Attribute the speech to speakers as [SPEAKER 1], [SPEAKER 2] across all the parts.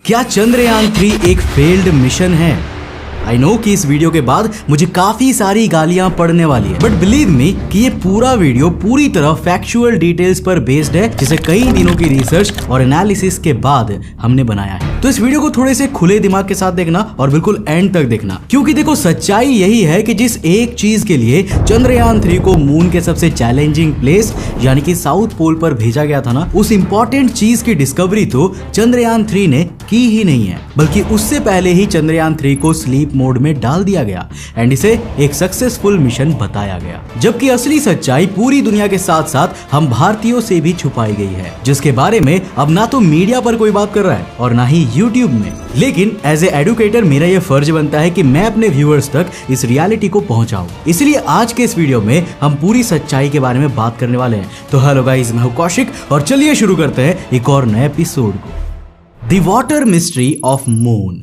[SPEAKER 1] क्या चंद्रयान 3 एक failed mission है? आई नो कि इस वीडियो के बाद मुझे काफी सारी गालियां पड़ने वाली है, बट बिलीव मी कि ये पूरा वीडियो पूरी तरह फैक्चुअल डिटेल्स पर बेस्ड है, जिसे कई दिनों की रिसर्च और एनालिसिस के बाद हमने बनाया है। तो इस वीडियो को थोड़े से खुले दिमाग के साथ देखना और बिल्कुल एंड तक देखना, क्योंकि देखो सच्चाई यही है कि जिस एक चीज के लिए चंद्रयान 3 को मून के सबसे चैलेंजिंग प्लेस यानी कि साउथ पोल पर भेजा गया था ना, उस इंपॉर्टेंट चीज की डिस्कवरी तो चंद्रयान 3 ने की ही नहीं है, बल्कि उससे पहले ही चंद्रयान 3 को स्लीप मोड में डाल दिया गया एंड इसे एक सक्सेसफुल मिशन बताया गया। जबकि असली सच्चाई पूरी दुनिया के साथ साथ हम भारतीयों से भी छुपाई गई है, जिसके बारे में अब ना तो मीडिया पर कोई बात कर रहा है और ना ही यूट्यूब में। लेकिन एज ए एडुकेटर मेरा यह फर्ज बनता है कि मैं अपने व्यूअर्स तक इस रियलिटी को पहुंचाऊं। इसलिए आज के इस वीडियो में हम पूरी सच्चाई के बारे में बात करने वाले हैं। तो हेलो गाइस, मैं हूं कौशिक और चलिए शुरू करते हैं एक और नए एपिसोड को। The water mystery of moon.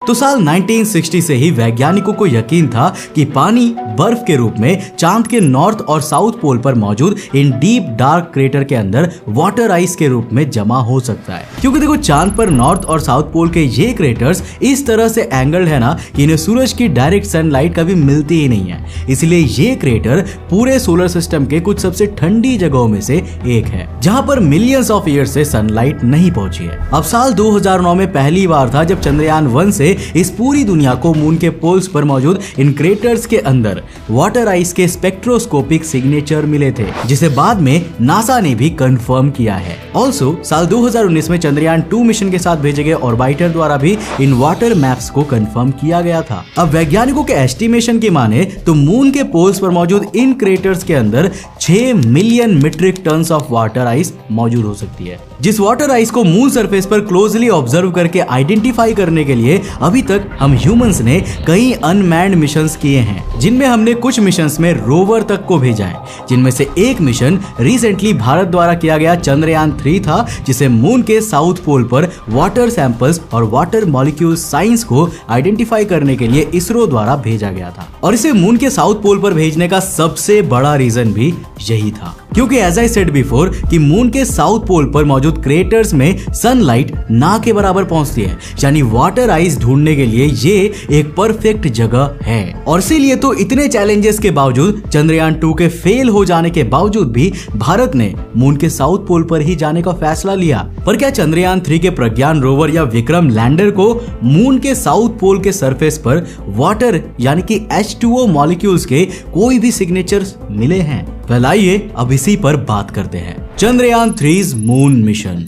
[SPEAKER 1] तो साल 1960 से ही वैज्ञानिकों को यकीन था कि पानी बर्फ के रूप में चांद के नॉर्थ और साउथ पोल पर मौजूद इन डीप डार्क क्रेटर के अंदर वाटर आइस के रूप में जमा हो सकता है। क्योंकि देखो चांद पर नॉर्थ और साउथ पोल के ये क्रेटर्स इस तरह से एंगल्ड है ना कि इन्हें सूरज की डायरेक्ट सनलाइट कभी मिलती ही नहीं है, इसलिए ये क्रेटर पूरे सोलर सिस्टम के कुछ सबसे ठंडी जगहों में से एक है, जहां पर मिलियंस ऑफ ईयर्स से सनलाइट नहीं पहुंची है। अब साल 2009 में पहली बार था जब चंद्रयान 1 से इस पूरी दुनिया को मून के पोल्स पर मौजूद इन क्रेटर्स के अंदर वाटर आइस के स्पेक्ट्रोस्कोपिक सिग्नेचर मिले थे, जिसे बाद में नासा ने भी कंफर्म किया है। ऑल्सो साल 2019 में चंद्रयान 2 मिशन के साथ भेजे गए ऑर्बिटर द्वारा भी इन वाटर मैप्स को कंफर्म किया गया था। अब वैज्ञानिकों के एस्टिमेशन की माने तो मून के पोल्स पर मौजूद इन क्रेटर्स के अंदर 6 million metric tons of water ice मौजूद हो सकती है। जिस वाटर आइस को मून सरफेस पर क्लोजली ऑब्जर्व करके आइडेंटिफाई करने के लिए अभी तक हम ह्यूमंस ने कई अनमैन्ड मिशंस किए हैं, जिनमें हमने कुछ मिशंस में रोवर तक को भेजा है, जिनमें से एक मिशन रिसेंटली भारत द्वारा किया गया चंद्रयान 3 था, जिसे मून के साउथ पोल पर वाटर सैंपल्स और वाटर मॉलिक्यूल साइंस को आइडेंटिफाई करने के लिए इसरो द्वारा भेजा गया था। और इसे मून के साउथ पोल पर भेजने का सबसे बड़ा रीजन भी यही था, क्योंकि एज आई सेड बिफोर कि मून के साउथ पोल पर मौजूद क्रेटर्स में सनलाइट ना के बराबर पहुंचती है, यानी वाटर आइस ढूंढने के लिए ये एक परफेक्ट जगह है। और इसीलिए तो इतने चैलेंजेस के बावजूद, चंद्रयान 2 के फेल हो जाने के बावजूद भी भारत ने मून के साउथ पोल पर ही जाने का फैसला लिया। पर क्या चंद्रयान 3 के प्रज्ञान रोवर या विक्रम लैंडर को मून के साउथ पोल के सरफेस पर वाटर यानी कि H2O मॉलिक्यूल्स के कोई भी सिग्नेचर्स मिले हैं? वेल आइए अब इसी पर बात करते हैं। Chandrayaan 3 moon mission.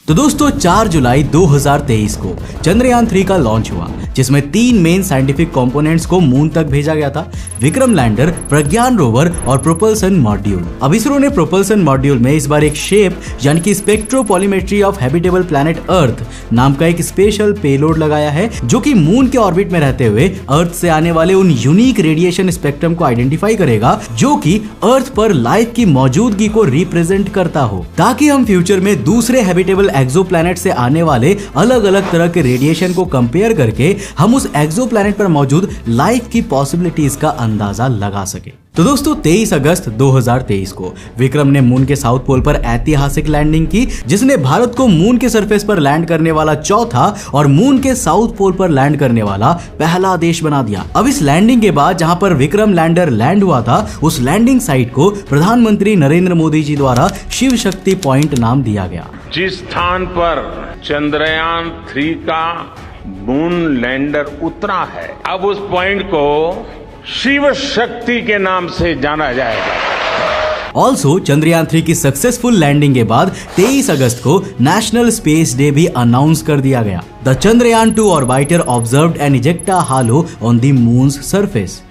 [SPEAKER 1] तो दोस्तों 4 जुलाई 2023 को चंद्रयान 3 का लॉन्च हुआ, जिसमें 3 मेन साइंटिफिक कंपोनेंट्स को मून तक भेजा गया था: विक्रम लैंडर, प्रज्ञान रोवर और प्रोपल्सन मॉड्यूल। अब इसरो ने प्रोपल्सन मॉड्यूल में इस बार एक शेप यानी कि स्पेक्ट्रोपॉलीमेट्री ऑफ हैबिटेबल प्लैनेट अर्थ नाम का एक स्पेशल पेलोड लगाया है, जो कि मून के ऑर्बिट में रहते हुए अर्थ से आने वाले उन यूनिक रेडिएशन स्पेक्ट्रम को आइडेंटिफाई करेगा, जो कि अर्थ पर लाइफ की मौजूदगी को रिप्रेजेंट करता हो, ताकि हम फ्यूचर में दूसरे हैबिटेबल एक्सोप्लैनेट से आने वाले अलग अलग तरह के रेडिएशन को कंपेयर करके हम उस एक्सोप्लैनेट पर मौजूद लाइफ की पॉसिबिलिटीज का अंदाजा लगा सके। तो दोस्तों 23 अगस्त 2023 को विक्रम ने मून के साउथ पोल पर ऐतिहासिक लैंडिंग की, जिसने भारत को मून के सरफेस पर लैंड करने वाला चौथा और मून के साउथ पोल पर लैंड करने वाला पहला देश बना दिया। अब इस लैंडिंग के बाद जहां पर विक्रम लैंडर लैंड हुआ था, उस लैंडिंग साइट को प्रधानमंत्री नरेंद्र मोदी जी द्वारा शिव शक्ति पॉइंट नाम दिया गया।
[SPEAKER 2] जिस स्थान पर चंद्रयान 3 का मून लैंडर उतरा है, अब उस पॉइंट को शिव शक्ति के नाम से जाना जाएगा।
[SPEAKER 1] ऑल्सो चंद्रयान 3 की सक्सेसफुल लैंडिंग के बाद 23 अगस्त को नेशनल स्पेस डे भी अनाउंस कर दिया गया। The Chandrayaan 2 orbiter observed an ejecta halo on the moon's surface.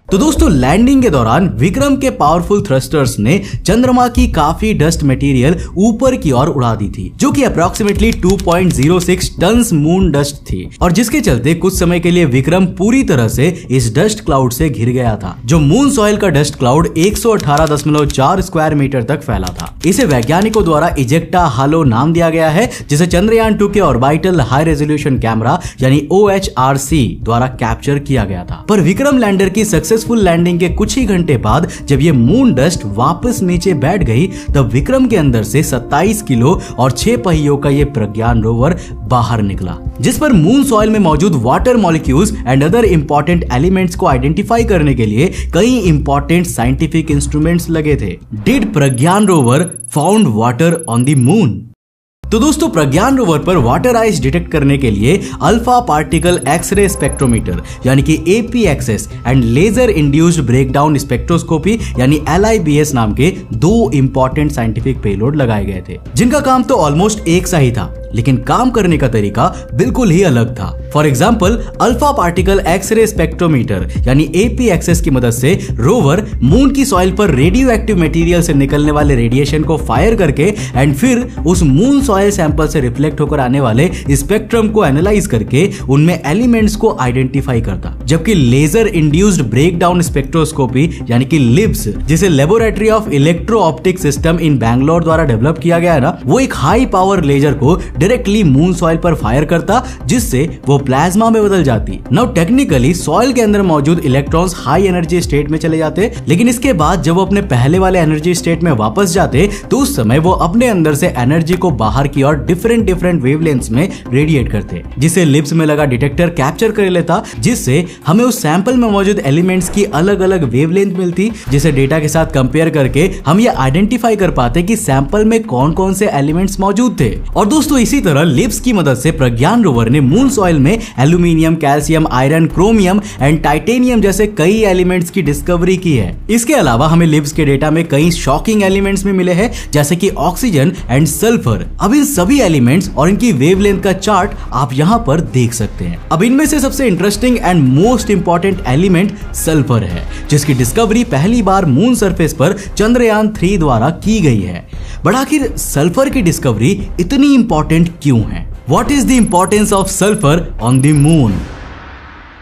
[SPEAKER 1] तो दोस्तों लैंडिंग के दौरान विक्रम के पावरफुल थ्रस्टर्स ने चंद्रमा की काफी डस्ट मटेरियल ऊपर की ओर उड़ा दी थी, जो कि अप्रोक्सीमेटली 2.06 टन्स मून डस्ट थी, और जिसके चलते कुछ समय के लिए विक्रम पूरी तरह से इस डस्ट क्लाउड से घिर गया था। जो मून सॉइल का डस्ट क्लाउड 118.4 स्क्वायर मीटर तक फैला था। इसे वैज्ञानिकों द्वारा इजेक्टा हालो नाम दिया गया है, जिसे चंद्रयान 2 के ऑर्बिटल हाई रेजोल्यूशन कैमरा यानी OHRC द्वारा कैप्चर किया गया था। पर विक्रम लैंडर की सक्सेस सक्सेसफुल लैंडिंग के कुछ ही घंटे बाद जब ये मून डस्ट वापस नीचे बैठ गई तब विक्रम के अंदर से 27 किलो और 6 पहियों का ये प्रज्ञान रोवर बाहर निकला, जिस पर मून सॉइल में मौजूद water molecules and other important elements को आइडेंटिफाई करने के लिए कई इंपॉर्टेंट साइंटिफिक इंस्ट्रूमेंट्स लगे थे। Did Pragyan rover found water on the moon? तो दोस्तों, प्रज्ञान रोवर पर वाटर आइस डिटेक्ट करने के लिए अल्फा पार्टिकल एक्सरे स्पेक्ट्रोमीटर यानी कि APXS and laser induced breakdown spectroscopy यानी LIBS नाम के 2 इंपॉर्टेंट साइंटिफिक पेलोड लगाए गए थे, जिनका काम तो ऑलमोस्ट एक सा ही था, लेकिन काम करने का तरीका बिल्कुल ही अलग था। For example, alpha particle X ray spectrometer यानी APXS की मदद से रोवर मून की सॉइल पर रेडियो एक्टिव मटेरियल से निकलने वाले रेडिएशन को फायर करके एंड फिर उस मून सॉइल सैंपल से रिफ्लेक्ट होकर आने वाले स्पेक्ट्रम को एनालाइज करके उनमें एलिमेंट्स को आइडेंटिफाई करता। जबकि लेजर इंड्यूस्ड ब्रेकडाउन स्पेक्ट्रोस्कोपी यानी कि लिब्स, जिसे laboratory of electro optic system in Bangalore द्वारा डेवलप किया गया है ना, वो एक हाई पावर लेजर को डायरेक्टली मून सॉइल पर फायर करता, जिससे वो प्लाज्मा में बदल जाती। नाउ टेक्निकली सॉइल के अंदर मौजूद इलेक्ट्रॉन्स हाई एनर्जी स्टेट में चले जाते, लेकिन इसके बाद जब वो अपने पहले वाले एनर्जी स्टेट में वापस जाते तो उस समय वो अपने अंदर से एनर्जी को बाहर की और डिफरेंट वेवलेंथ्स में रेडिएट करते, जिसे लिप्स में लगा डिटेक्टर कैप्चर कर लेता, जिससे हमें उस सैंपल में मौजूद एलिमेंट्स की अलग अलग वेवलेंथ मिलती, जिसे डेटा के साथ कंपेयर करके हम ये आइडेंटिफाई कर पाते कि सैंपल में कौन कौन से एलिमेंट्स मौजूद थे। और दोस्तों, इसी तरह लिप्स की मदद से प्रज्ञान रोवर ने मून सॉइल में aluminium, calcium, iron, chromium and titanium जैसे कई एलिमेंट्स की डिस्कवरी की है। इसके अलावा हमें लिप्स के डेटा में कई शॉकिंग एलिमेंट्स भी मिले हैं, जैसे कि ऑक्सीजन एंड सल्फर। अब इन सभी एलिमेंट्स और इनकी वेवलेंथ का चार्ट आप यहां पर देख सकते हैं। अब इनमें से सबसे interesting and most important element sulphur है, जिसकी डिस्कवरी पहली बार मून सरफेस पर चंद्रयान 3 द्वारा की गई है। बट आखिर सल्फर की डिस्कवरी इतनी इंपॉर्टेंट क्यों है? What is the importance of sulfur on the moon?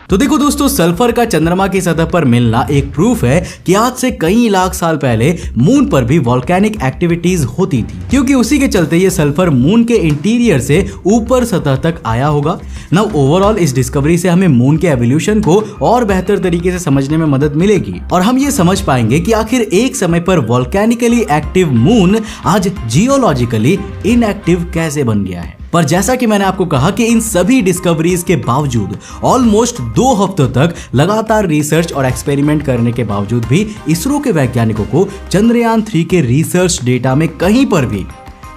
[SPEAKER 1] तो देखो दोस्तों, सल्फर का चंद्रमा की सतह पर मिलना एक प्रूफ है कि आज से कई लाख साल पहले मून पर भी वोल्केनिक एक्टिविटीज होती थी, क्योंकि उसी के चलते ये सल्फर मून के इंटीरियर से ऊपर सतह तक आया होगा। नाउ ओवरऑल इस डिस्कवरी से हमें मून के एवोल्यूशन को और बेहतर तरीके से समझने में मदद मिलेगी और हम ये समझ पाएंगे कि आखिर एक समय पर वोल्केनिकली एक्टिव मून आज जियोलॉजिकली इनएक्टिव कैसे बन गया है। पर जैसा कि मैंने आपको कहा कि इन सभी डिस्कवरीज के बावजूद ऑलमोस्ट 2 हफ्तों तक लगातार रिसर्च और एक्सपेरिमेंट करने के बावजूद भी इसरो के वैज्ञानिकों को चंद्रयान 3 के रिसर्च डेटा में कहीं पर भी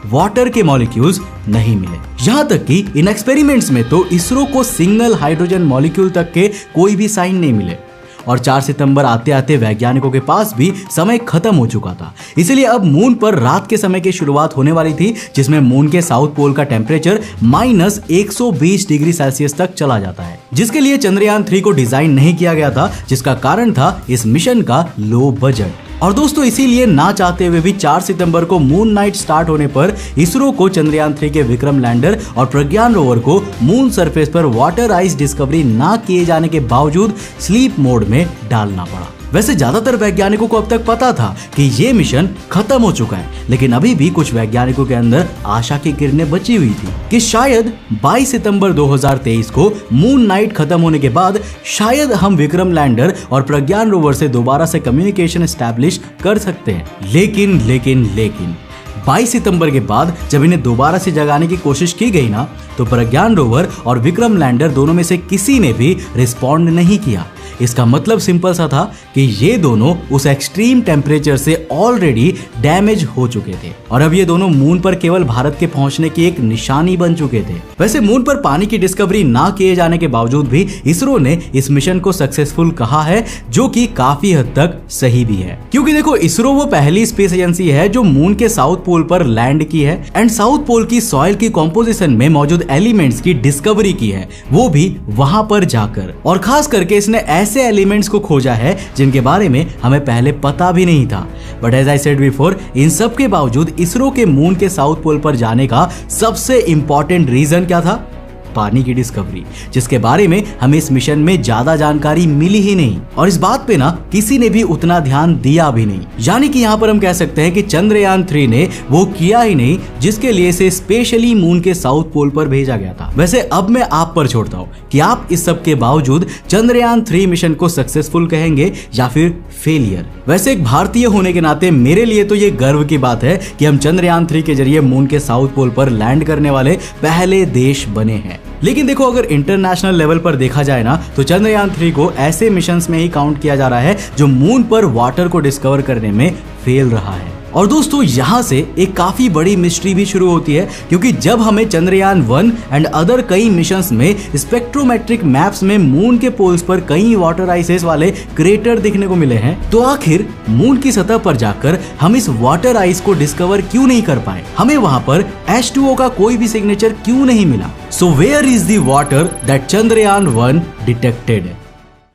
[SPEAKER 1] वाटर के मॉलिक्यूल्स नहीं मिले। यहां तक कि इन एक्सपेरिमेंट्स में तो इसरो को सिंगल हाइड्रोजन मॉलिक्यूल तक के कोई भी साइन नहीं मिले। और 4 सितंबर आते आते वैज्ञानिकों के पास भी समय खत्म हो चुका था। इसलिए अब मून पर रात के समय की शुरुआत होने वाली थी, जिसमें मून के साउथ पोल का टेम्परेचर -120 डिग्री सेल्सियस तक चला जाता है, जिसके लिए चंद्रयान 3 को डिजाइन नहीं किया गया था, जिसका कारण था इस मिशन का लो बजट। और दोस्तों, इसीलिए ना चाहते हुए भी 4 सितंबर को मून नाइट स्टार्ट होने पर इसरो को चंद्रयान 3 के विक्रम लैंडर और प्रज्ञान रोवर को मून सरफेस पर वाटर आइस डिस्कवरी ना किए जाने के बावजूद स्लीप मोड में डालना पड़ा। वैसे ज्यादातर वैज्ञानिकों को अब तक पता था कि ये मिशन खत्म हो चुका है, लेकिन अभी भी कुछ वैज्ञानिकों के अंदर आशा की किरणें बची हुई थी कि शायद 22 सितंबर 2023 को मून नाइट खत्म होने के बाद शायद हम विक्रम लैंडर और प्रज्ञान रोवर से दोबारा से कम्युनिकेशन एस्टैब्लिश कर सकते हैं। लेकिन 22 सितंबर के बाद जब इन्हें दोबारा से जगाने की कोशिश की गई ना, तो प्रज्ञान रोवर और विक्रम लैंडर दोनों में से किसी ने भी रिस्पॉन्ड नहीं किया। इसका मतलब सिंपल सा था कि ये दोनों उस एक्सट्रीम टेम्परेचर से ऑलरेडी डैमेज हो चुके थे और अब ये दोनों मून पर केवल भारत के पहुंचने की एक निशानी बन चुके थे। वैसे मून पर पानी की डिस्कवरी ना किए जाने के बावजूद भी इसरो ने इस मिशन को सक्सेसफुल कहा है, जो कि काफी हद तक सही भी है, क्योंकि देखो इसरो वो पहली स्पेस एजेंसी है जो मून के साउथ पोल पर लैंड की है एंड साउथ पोल की सॉइल की कॉम्पोजिशन में मौजूद एलिमेंट्स की डिस्कवरी की है, वो भी वहां पर जाकर। और खास करके इसने ऐसे एलिमेंट्स को खोजा है जिनके बारे में हमें पहले पता भी नहीं था। But as I said before, इन सब के बावजूद इसरो के मून के साउथ पोल पर जाने का सबसे इंपॉर्टेंट रीजन क्या था? पानी की डिस्कवरी, जिसके बारे में हमें इस मिशन में ज्यादा जानकारी मिली ही नहीं और इस बात पे ना किसी ने भी उतना ध्यान दिया भी नहीं। यानी कि यहाँ पर हम कह सकते हैं कि चंद्रयान 3 ने वो किया ही नहीं जिसके लिए इसे स्पेशली मून के साउथ पोल पर भेजा गया था। वैसे अब मैं आप पर छोड़ता हूँ कि आप इस सब के बावजूद चंद्रयान 3 मिशन को सक्सेसफुल कहेंगे या फिर फेलियर। वैसे एक भारतीय होने के नाते मेरे लिए तो ये गर्व की बात है कि हम चंद्रयान 3 के जरिए मून के साउथ पोल पर लैंड करने वाले पहले देश बने हैं। लेकिन देखो, अगर इंटरनेशनल लेवल पर देखा जाए ना तो चंद्रयान 3 को ऐसे मिशंस में ही काउंट किया जा रहा है जो मून पर वाटर को डिस्कवर करने में फेल रहा है। और दोस्तों, यहाँ से एक काफी बड़ी मिस्ट्री भी शुरू होती है, क्योंकि जब हमें चंद्रयान 1 एंड अदर कई मिशंस में स्पेक्ट्रोमेट्रिक मैप्स में मून के पोल्स पर कई वाटर आइसेस वाले क्रेटर दिखने को मिले हैं, तो आखिर मून की सतह पर जाकर हम इस वाटर आइस को डिस्कवर क्यों नहीं कर पाए? हमें वहां पर H2O का कोई भी सिग्नेचर क्यों नहीं मिला? So where is the water that Chandrayaan 1 detected?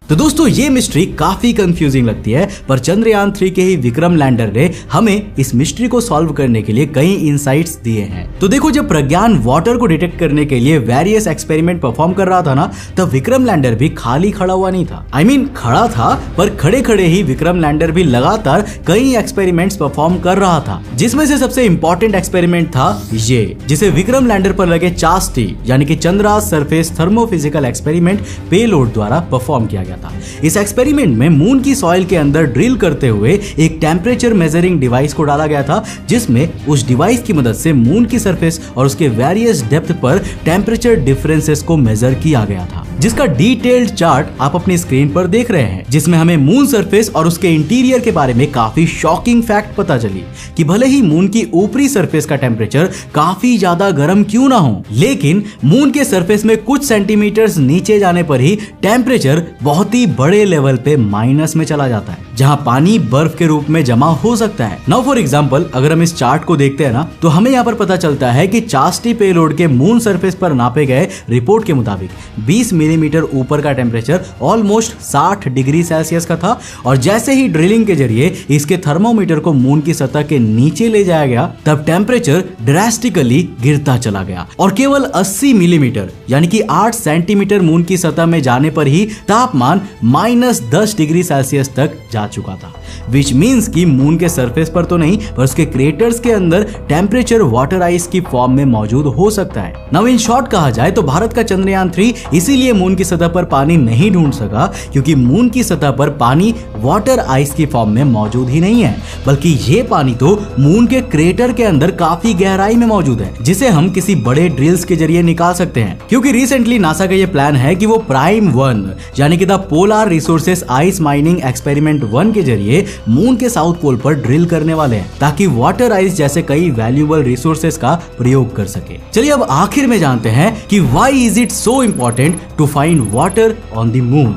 [SPEAKER 1] तो दोस्तों, ये मिस्ट्री काफी कंफ्यूजिंग लगती है, पर चंद्रयान 3 के ही विक्रम लैंडर ने हमें इस मिस्ट्री को सॉल्व करने के लिए कई इंसाइट्स दिए हैं। तो देखो, जब प्रज्ञान वाटर को डिटेक्ट करने के लिए वेरियस एक्सपेरिमेंट परफॉर्म कर रहा था ना, तब विक्रम लैंडर भी खाली खड़ा हुआ नहीं था। I mean, खड़ा था, पर खड़े खड़े ही विक्रम लैंडर भी लगातार कई एक्सपेरिमेंट्स परफॉर्म कर रहा था, जिसमें से सबसे इंपॉर्टेंट एक्सपेरिमेंट था ये, जिसे विक्रम लैंडर पर लगे चास्टी यानी कि Chandra surface thermophysical experiment payload द्वारा परफॉर्म किया गया था। इस एक्सपेरिमेंट में मून की सॉइल के अंदर ड्रिल करते हुए एक टेम्परेचर मेजरिंग डिवाइस को डाला गया था, जिसमें उस डिवाइस की मदद से मून की सरफेस और उसके वेरियस डेप्थ पर टेम्परेचर डिफरेंसेस को मेजर किया गया था, जिसका डिटेल्ड चार्ट आप अपनी स्क्रीन पर देख रहे हैं, जिसमें हमें मून सरफेस और उसके इंटीरियर के बारे में काफी शॉकिंग फैक्ट पता चली कि भले ही मून की ऊपरी सरफेस का टेम्परेचर काफी ज्यादा गर्म क्यों ना हो, लेकिन मून के सरफेस में कुछ सेंटीमीटर्स नीचे जाने पर ही टेम्परेचर बहुत ही बड़े लेवल पे माइनस में चला जाता है, जहां पानी बर्फ के रूप में जमा हो सकता है। नाउ फॉर एग्जांपल, अगर हम इस चार्ट को देखते हैं ना, तो हमें यहाँ पर पता चलता है कि चास्टी पेलोड के मून सरफेस पर नापे गए रिपोर्ट के मुताबिक 20 मिलीमीटर ऊपर का टेम्परेचर ऑलमोस्ट 60 डिग्री सेल्सियस का था, और जैसे ही ड्रिलिंग के जरिए इसके थर्मोमीटर को मून की सतह के नीचे ले जाया गया, तब टेम्परेचर ड्रास्टिकली गिरता चला गया और केवल 80 मिलीमीटर यानी कि 8 सेंटीमीटर मून की सतह में जाने पर ही तापमान -10 डिग्री सेल्सियस तक जा चुका था, विच मीन्स कि मून के सरफेस पर तो नहीं, पर उसके क्रेटर्स के अंदर टेम्परेचर वाटर आइस की फॉर्म में मौजूद हो सकता है। नाउ इन शॉर्ट कहा जाए तो भारत का चंद्रयान 3 इसीलिए मून की सतह पर पानी नहीं ढूंढ सका, क्योंकि मून की सतह पर पानी वाटर आइस की फॉर्म में मौजूद ही नहीं है, बल्कि ये पानी तो मून के क्रेटर के अंदर काफी गहराई में मौजूद है, जिसे हम किसी बड़े ड्रिल्स के जरिए निकाल सकते हैं। क्योंकि रिसेंटली नासा का ये प्लान है कि वो प्राइम 1 यानी कि the polar resources ice mining experiment 1 के जरिए मून के साउथ पोल पर ड्रिल करने वाले हैं, ताकि वाटर आइस जैसे कई वैल्यूएबल रिसोर्सेस का प्रयोग कर सके। चलिए अब आखिर में जानते हैं कि why is it so important to find water on the moon.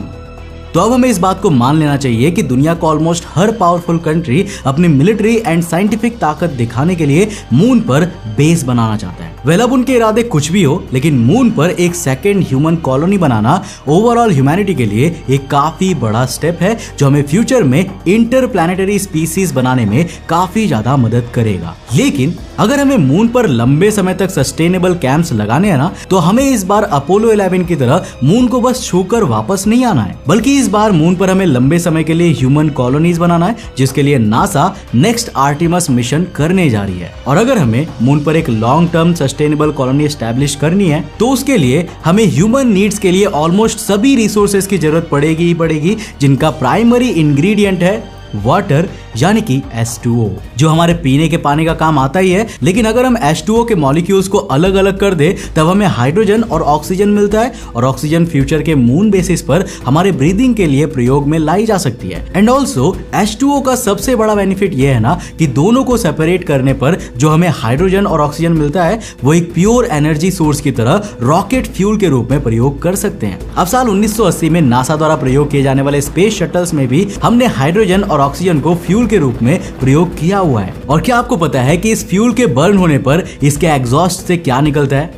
[SPEAKER 1] तो अब हमें इस बात को मान लेना चाहिए कि दुनिया का ऑलमोस्ट हर पावरफुल कंट्री अपनी मिलिट्री एंड साइंटिफिक ताकत दिखाने के लिए मून पर बेस बनाना चाहता है। वेल, अब उनके इरादे कुछ भी हो, लेकिन मून पर एक सेकेंड ह्यूमन कॉलोनी बनाना ओवरऑल ह्यूमैनिटी के लिए एक काफी बड़ा स्टेप है, जो हमें फ्यूचर में इंटरप्लैनेटरी स्पीसीज बनाने में काफी ज्यादा मदद करेगा। लेकिन अगर हमें मून पर लंबे समय तक सस्टेनेबल कैंप्स लगाने हैं ना, तो हमें इस बार अपोलो 11 की तरह मून को बस छूकर वापस नहीं आना है, बल्कि इस बार मून पर हमें लंबे समय के लिए ह्यूमन कॉलोनीज बनाना है, जिसके लिए नासा नेक्स्ट आर्टेमिस मिशन करने जा रही है। और अगर हमें मून पर एक long term sustainable colony establish करनी है, तो उसके लिए हमें ह्यूमन नीड्स के लिए ऑलमोस्ट सभी रिसोर्सेज की जरूरत पड़ेगी ही पड़ेगी, जिनका प्राइमरी इंग्रेडिएंट है वाटर यानी कि H2O, जो हमारे पीने के पानी का काम आता ही है। लेकिन अगर हम H2O के मॉलिक्यूल्स को अलग अलग कर दे, तब हमें हाइड्रोजन और ऑक्सीजन मिलता है, और ऑक्सीजन फ्यूचर के मून बेसिस पर हमारे ब्रीदिंग के लिए प्रयोग में लाई जा सकती है। एंड ऑल्सो H2O का सबसे बड़ा बेनिफिट यह है ना कि दोनों को सेपरेट करने पर जो हमें हाइड्रोजन और ऑक्सीजन मिलता है, वो एक प्योर एनर्जी सोर्स की तरह रॉकेट फ्यूल के रूप में प्रयोग कर सकते हैं। अब साल 1980 में नासा द्वारा प्रयोग किए जाने वाले स्पेस शटल्स में भी हमने हाइड्रोजन और ऑक्सीजन को फ्यूल के रूप में प्रयोग किया हुआ है। और क्या आपको पता है कि इस फ्यूल के बर्न होने पर इसके एग्जॉस्ट से क्या निकलता है?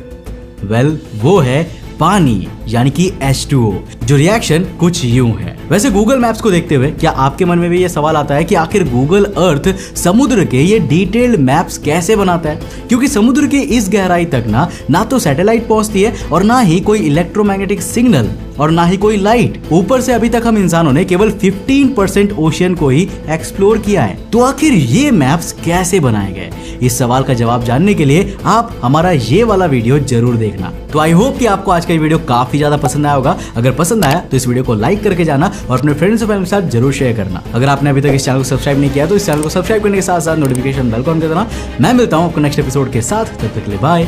[SPEAKER 1] वेल, वो है पानी यानी कि H2O। जो रिएक्शन कुछ यूं है। वैसे गूगल मैप्स को देखते हुए क्या आपके मन में भी ये सवाल आता है कि आखिर गूगल अर्थ समुद्र के ये डिटेल्ड मैप्स कैसे बनाता है? क्योंकि समुद्र की इस गहराई तक ना तो सैटेलाइट पहुंचती है और ना ही कोई इलेक्ट्रोमैग्नेटिक सिग्नल और ना ही कोई लाइट। ऊपर से अभी तक हम इंसानों ने केवल 15% ओशियन को ही एक्सप्लोर किया है। तो आखिर ये मैप्स कैसे बनाए गए? इस सवाल का जवाब जानने के लिए आप हमारा ये वाला वीडियो जरूर देखना। तो आई होप कि आपको आज का वीडियो काफी ज्यादा पसंद आया होगा। अगर पसंद आया तो इस वीडियो को लाइक करके जाना और अपने फ्रेंड्स और फैमिली के साथ जरूर शेयर करना। अगर आपने अभी तक इस चैनल को सब्सक्राइब नहीं किया तो इस चैनल को सब्सक्राइब करने के साथ साथ नोटिफिकेशन बेल को ऑन कर देना। मैं मिलता हूं आपको नेक्स्ट एपिसोड के साथ, तब तक के लिए बाय।